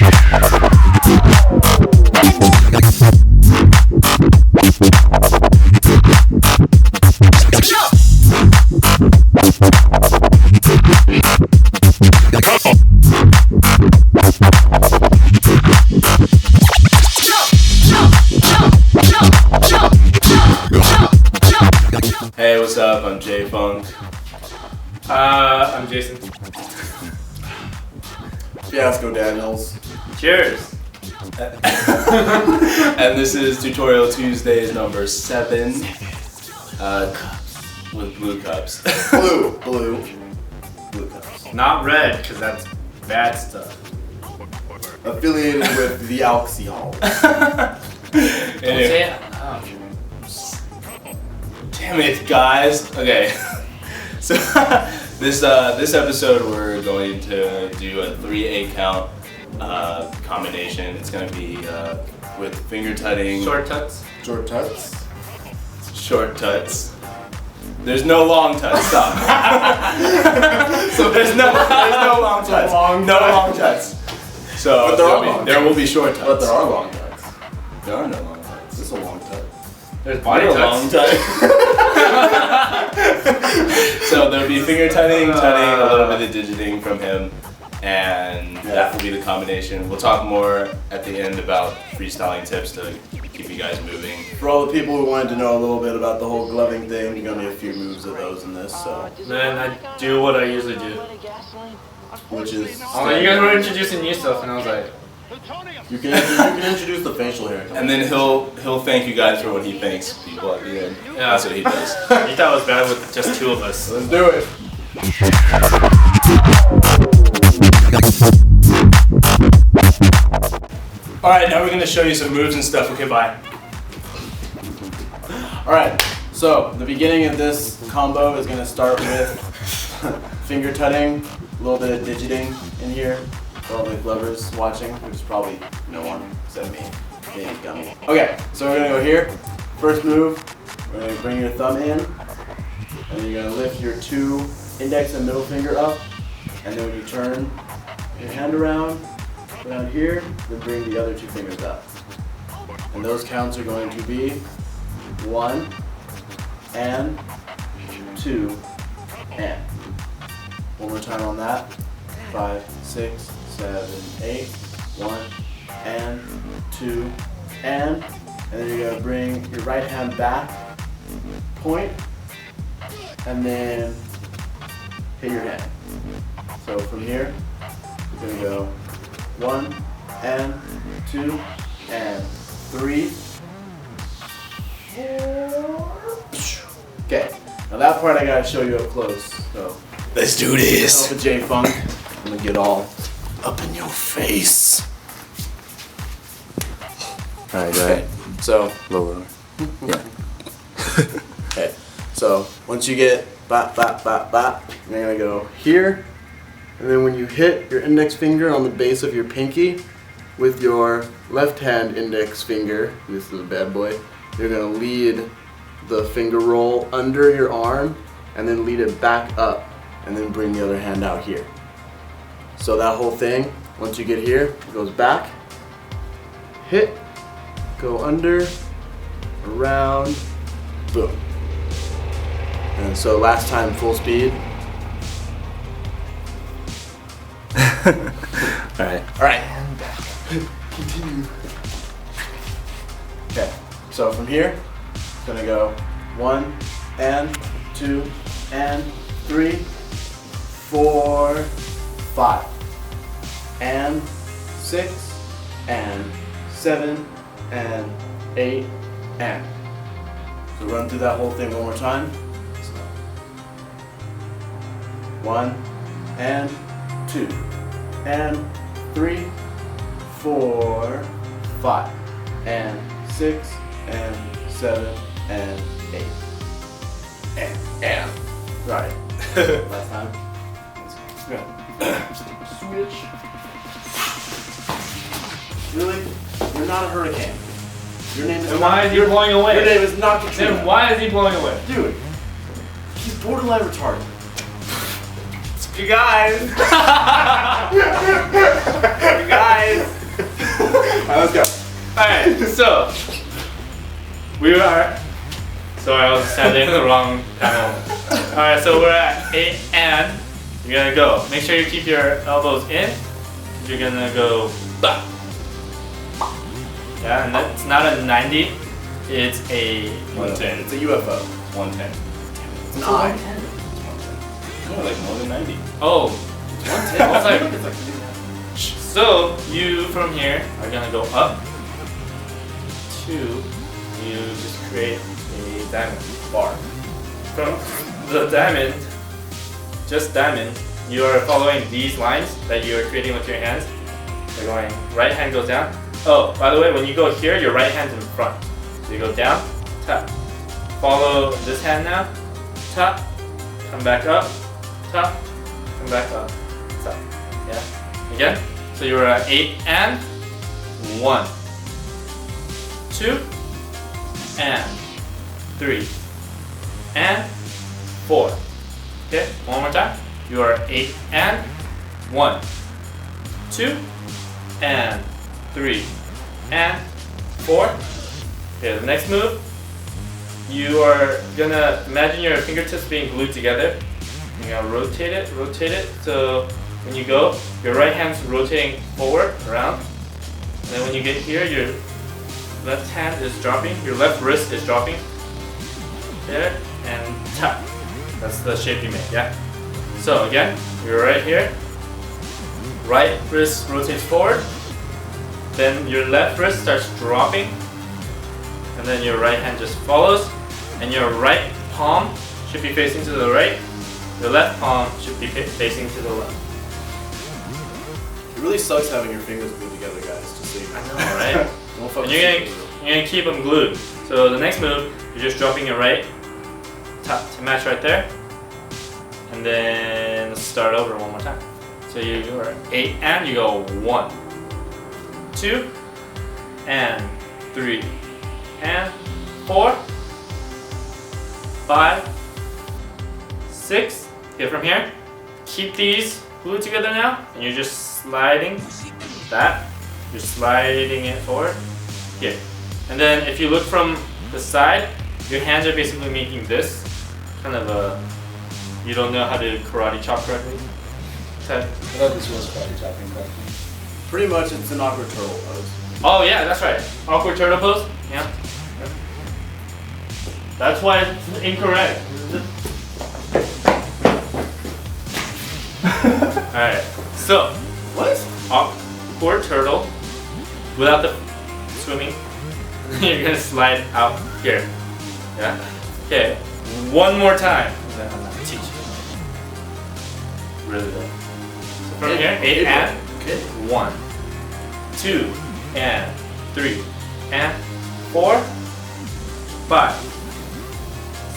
Hey, what's up? I'm JayFunk. I'm Jason. Fiasko Daniels. Cheers. And this is Tutorial Tuesdays number 7. With blue cups. Blue cups. Not red, because that's bad stuff. Affiliated with the alcohol. Anyway. Damn it, guys. Okay. So this episode we're going to do a 3/8 count combination. It's going to be with finger tutting. Short tuts. Short tuts. Short tuts. There's no long tuts. Stop. So there's no long tuts. No long tuts. So there will be short tuts. But there are long tuts. There are no long tuts. This is a long tut. There's body Not a tuts. long tut. So there'll be finger tutting, a little bit of digiting from him, and that will be the combination. We'll talk more at the end about freestyling tips to keep you guys moving. For all the people who wanted to know a little bit about the whole gloving thing, you're gonna be a few moves of those in this, so. Then I do what I usually do. Which is. You guys were introducing new stuff, and I was like, You can introduce the facial hair. And then he'll thank you guys for what he thanks people at the end. yeah, That's what he does. you thought it was bad with just 2 of us. Let's do it. Alright, now we're going to show you some moves and stuff. Okay, bye. Alright, so the beginning of this combo is gonna start with finger tutting, a little bit of digiting in here. For all the glovers watching, which is probably no one except me, being gummy. Okay, so we're gonna go here. First move, we're gonna bring your thumb in, and you're gonna lift your 2 index and middle finger up, and then when you turn your hand around here, then bring the other 2 fingers up. And those counts are going to be 1 and 2 and. One more time on that. 5, 6, 7, 8, 1 and 2 and then you're gonna bring your right hand back, point, and then hit your hand. So from here, you're gonna go 1 and 2 and 3, 4. Okay, now that part I gotta show you up close. So Let's do this. help with JayFunk. I'm gonna get all up in your face. Alright, Okay, so lower. Yeah. okay, so once you get bop, bop, bop, bop, you're gonna go here, and then when you hit your index finger on the base of your pinky with your left hand index finger, this is a bad boy, you're gonna lead the finger roll under your arm and then lead it back up and then bring the other hand out here. So that whole thing, once you get here, it goes back, hit, go under, around, boom. And so last time, full speed. Alright. Alright. Continue. Okay, so from here, it's gonna go 1 and 2 and 3, 4, 5, and 6, and 7, and 8, and. So run through that whole thing one more time. 1 and 2 and 3, 4, 5, and 6, and 7, and 8. And. Right. Last time. Good. Switch. Really? You're not a hurricane. Your name is Then why is he blowing away? Your name is not Katrina. Then why is he blowing away? Dude, he's borderline retarded. You guys! You guys! So we are. Sorry, I was standing in the wrong panel. Alright, so we're at 8 and you're gonna go. Make sure you keep your elbows in. You're gonna go bah. Yeah, and it's not a 90, it's a 110. It's a UFO. 110. It's an eye. No, like more than 90. Oh. 110. I was like, It's like so you from here are gonna go up. 2, you just create a diamond bar. From the diamond, just diamond, you are following these lines that you are creating with your hands. They're going, right hand goes down. Oh, by the way, when you go here, your right hand's in front. So you go down, tap. Follow this hand now, tap, come back up, tap, come back up, tap. Yeah, again. So you were at 8 and 1, 2 and 3 and 4. Okay, one more time. You are 8 and 1, 2 and 3 and 4. Okay, the next move, you are gonna imagine your fingertips being glued together. You're gonna rotate it. So when you go, your right hand's rotating forward, around. And then when you get here, your left hand is dropping, your left wrist is dropping. There, and tap. That's the shape you make, yeah? So again, you're right here. Right wrist rotates forward. Then your left wrist starts dropping. And then your right hand just follows. And your right palm should be facing to the right. Your left palm should be facing to the left. It really sucks having your fingers glued together, guys. Just so you know. I know, right? Don't fucking And you're gonna keep them glued. So the next move, you're just dropping your right tap to match right there, and then start over one more time. So you are 8 and you go 1, 2 and 3 and 4, 5, 6. Okay, from here, keep these glued together now, and you're just sliding that. You're sliding it forward here. And then if you look from the side, your hands are basically making this kind of a, you don't know how to karate chop correctly type. I thought this was karate chopping correctly. Pretty much, it's an awkward turtle pose. Oh yeah, that's right. Awkward turtle pose. Yeah. That's why it's incorrect. Alright, so What? awkward turtle without the swimming. You're gonna slide out here. Yeah? Okay, one more time. Then I'm gonna teach you. Really good. So from here, 8 and Okay. 1, 2 and 3 and 4, 5,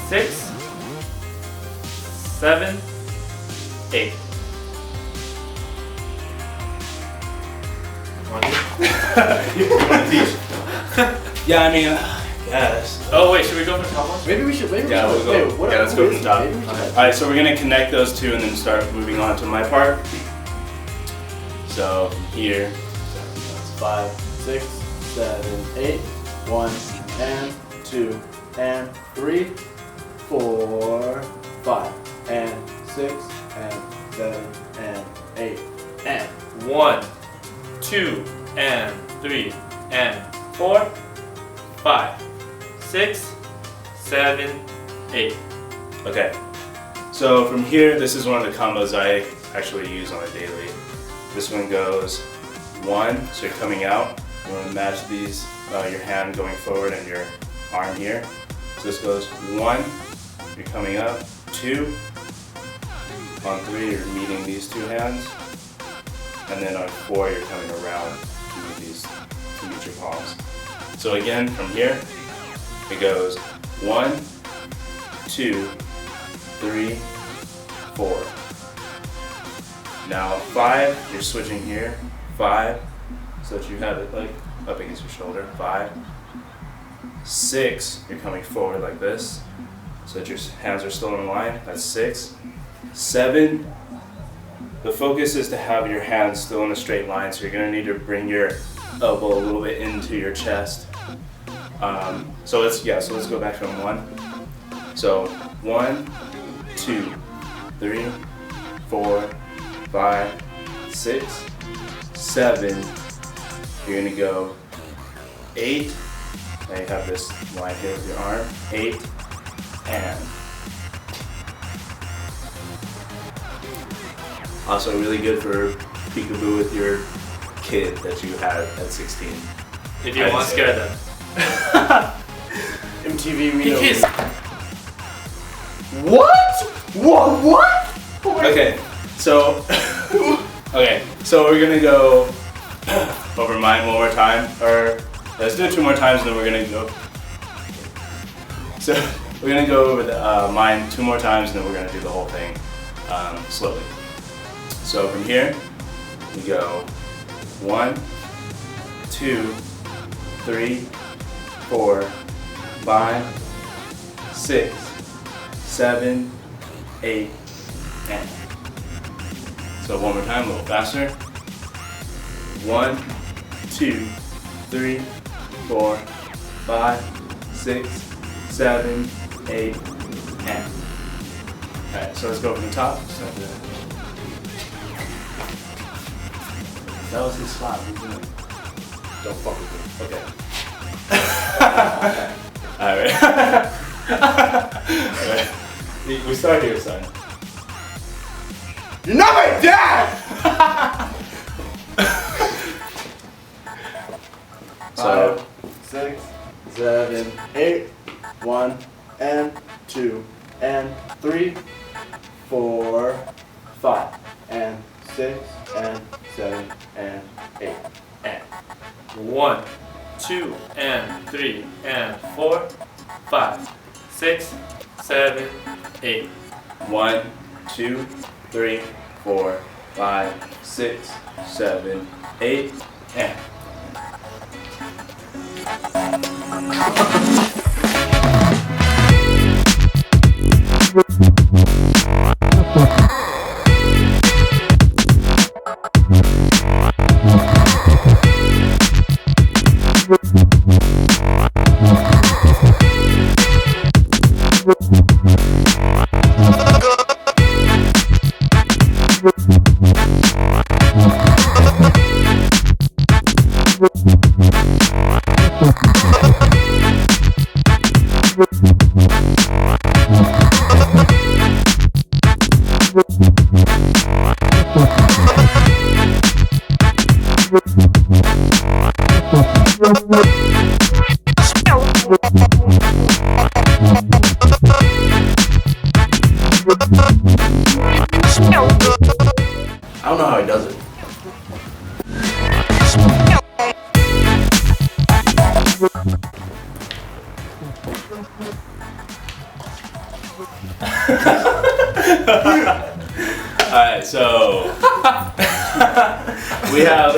6, 7, 8. You want to teach? Yeah, I mean, yes. Oh wait, should we go for the top one? Maybe we should. Maybe Yeah, we should. we'll go. Wait, what Yeah, let's who go is from the top. it? Maybe we should- Alright, so we're gonna connect those two and then start moving on to my part. So here, 5, 6, 7, 8. 1 and 2 and 3, 4, 5 and 6 and 7 and 8 and 1, 2 and 3 and 4, 5, 6, 7, 8. okay. So from here, this is one of the combos I actually use on a daily. This one goes 1, so you're coming out. You want to match these, your hand going forward and your arm here. So this goes 1, you're coming up, 2, on 3 you're meeting these two hands, and then on 4 you're coming around to meet your palms. So again, from here, it goes 1, 2, 3, 4. Now 5, you're switching here, 5, so that you have it like up against your shoulder, 5. 6, you're coming forward like this, so that your hands are still in line, that's 6. 7, the focus is to have your hands still in a straight line, so you're going to need to bring your elbow a little bit into your chest. So let's go back from 1. So 1, 2, 3, 4, 5, 6, 7. You're gonna go 8. Now you have this line here with your arm. 8 and. Also really good for peekaboo with your kid that you had at 16. If you want to scare them. MTV Reno. Kiss. What? What? Okay, so we're gonna go over mine one more time, or let's do it 2 more times, and then we're gonna go. So we're gonna go over mine 2 more times, and then we're gonna do the whole thing slowly. So from here, we go 1, 2, 3, 4, 5, 6, 7, 8, and. So one more time, a little faster. 1, 2, 3, 4, 5, 6, 7, 8, and. Alright, so let's go from the top. That was his spot. Don't fuck with me. Okay. Alright. We start here, son. You're not my dad! 5, 6, 7, 8, 1, and 2, and 3, 4, 5, and 6, and 7, and 8, and. 1, 2, and 3, and 4, 5, 6, 7, 8. 1, 2, 3, 4, 5, 6, 7, 8, and. I don't know how he does it. Alright, so we have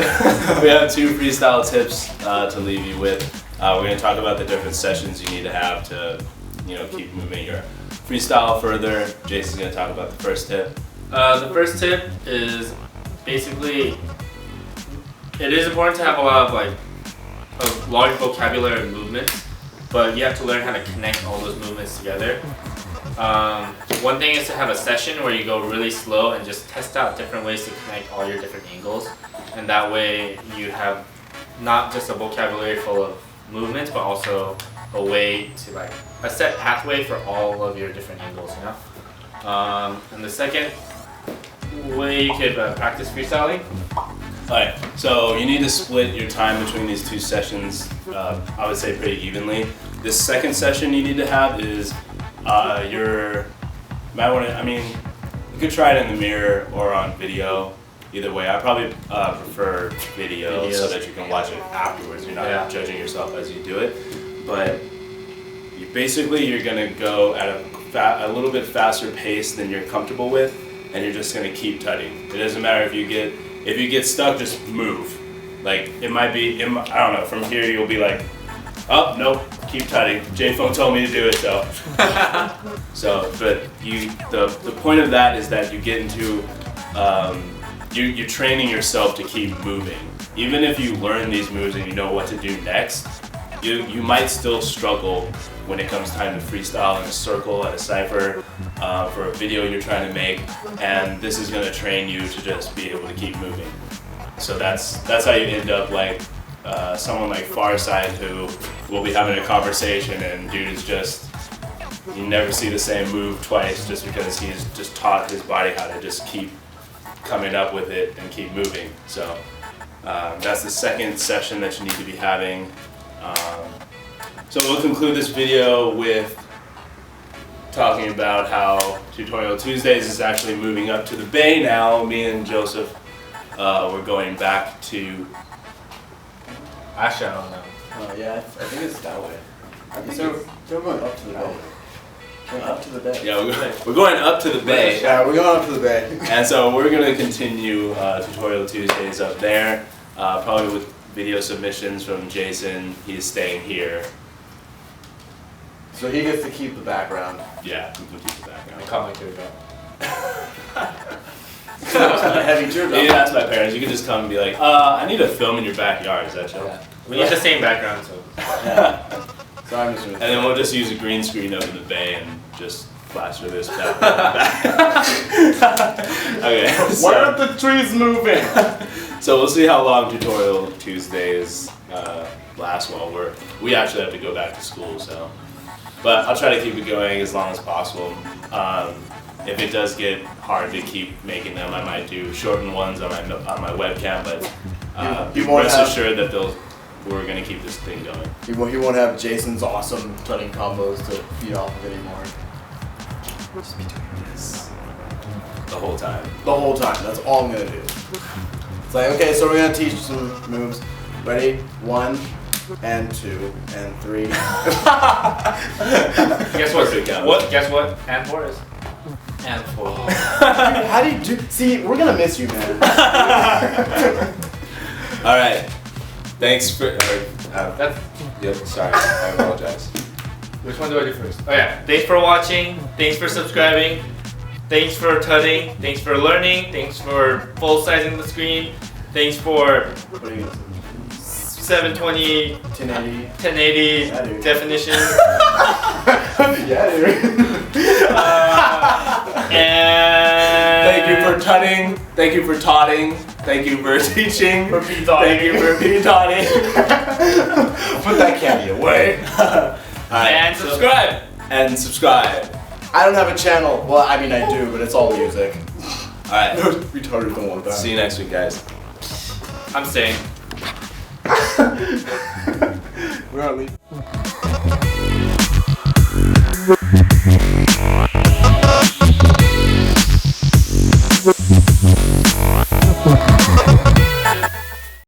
2 freestyle tips to leave you with. We're going to talk about the different sessions you need to have to, keep moving your freestyle further. Jason's going to talk about the first tip. The first tip is basically, it is important to have a lot of a large vocabulary of movements, but you have to learn how to connect all those movements together. One thing is to have a session where you go really slow and just test out different ways to connect all your different angles, and that way you have not just a vocabulary full of movements, but also a way to a set pathway for all of your different angles, And the second way you could practice freestyling. Alright, so you need to split your time between these 2 sessions, I would say pretty evenly. This second session you need to have is you could try it in the mirror or on video. Either way, I probably prefer video so that you can watch it afterwards. You're not judging yourself as you do it. But you're gonna go at a little bit faster pace than you're comfortable with, and you're just gonna keep tutting. It doesn't matter if you get stuck, just move. It might be, I don't know, from here you'll be like, oh, nope, keep tutting. JayFunk told me to do it, so. But the point of that is that you get into, you're training yourself to keep moving. Even if you learn these moves and you know what to do next, you might still struggle when it comes time to freestyle in a circle, at a cypher, for a video you're trying to make, and this is gonna train you to just be able to keep moving. So that's how you end up like someone like Farside, who will be having a conversation and dude is just, you never see the same move twice just because he's just taught his body how to just keep coming up with it and keep moving. So that's the second session that you need to be having. So we'll conclude this video with talking about how Tutorial Tuesdays is actually moving up to the Bay now. Me and Joseph, we're going back to... Actually, I don't know. Yeah, I think it's that way. So we're going up to the Bay. Going up to the Bay. Yeah, we're going up to the Bay. Yeah, we're going up to the Bay. And so we're going to continue Tutorial Tuesdays up there, probably with video submissions from Jason. He's staying here. So he gets to keep the background. Yeah, we can keep the background. I caught my teardrop. A heavy teardrop. You can ask my parents. You can just come and be like, I need to film in your backyard. Is that chill? Yeah. We use the same background, so. Yeah. So I'm just And then we'll just use a green screen up in the Bay and just plaster this back. Okay. Why aren't the trees moving? So we'll see how long Tutorial Tuesdays last while we actually have to go back to school. So, but I'll try to keep it going as long as possible. If it does get hard to keep making them, I might do shortened ones on my webcam. But rest assured that we're gonna keep this thing going. He won't have Jason's awesome tutting combos to feed off of anymore. Just be doing this the whole time. The whole time. That's all I'm gonna do. It's like, okay, so we're gonna teach some moves. Ready? 1 and 2 and 3. Guess what? Guess what? And 4 is. And 4. How do you do? See, we're gonna miss you, man. All right. Thanks for. That's. Yep. Sorry. I apologize. Which one do I do first? Oh yeah. Thanks for watching. Thanks for subscribing. Thanks for tutting. Thanks for learning. Thanks for full sizing the screen. Thanks for 720 1080 1080 definition. Yeah, dude. And thank you for tutting. Thank you for taughting. Thank you for teaching. For Thank you for taughting. Put that candy away. Right, and subscribe. And subscribe. I don't have a channel. Well, I mean I do, but it's all music. Alright. Retarded don't want that. See you next week, guys. I'm staying. We're gonna leave.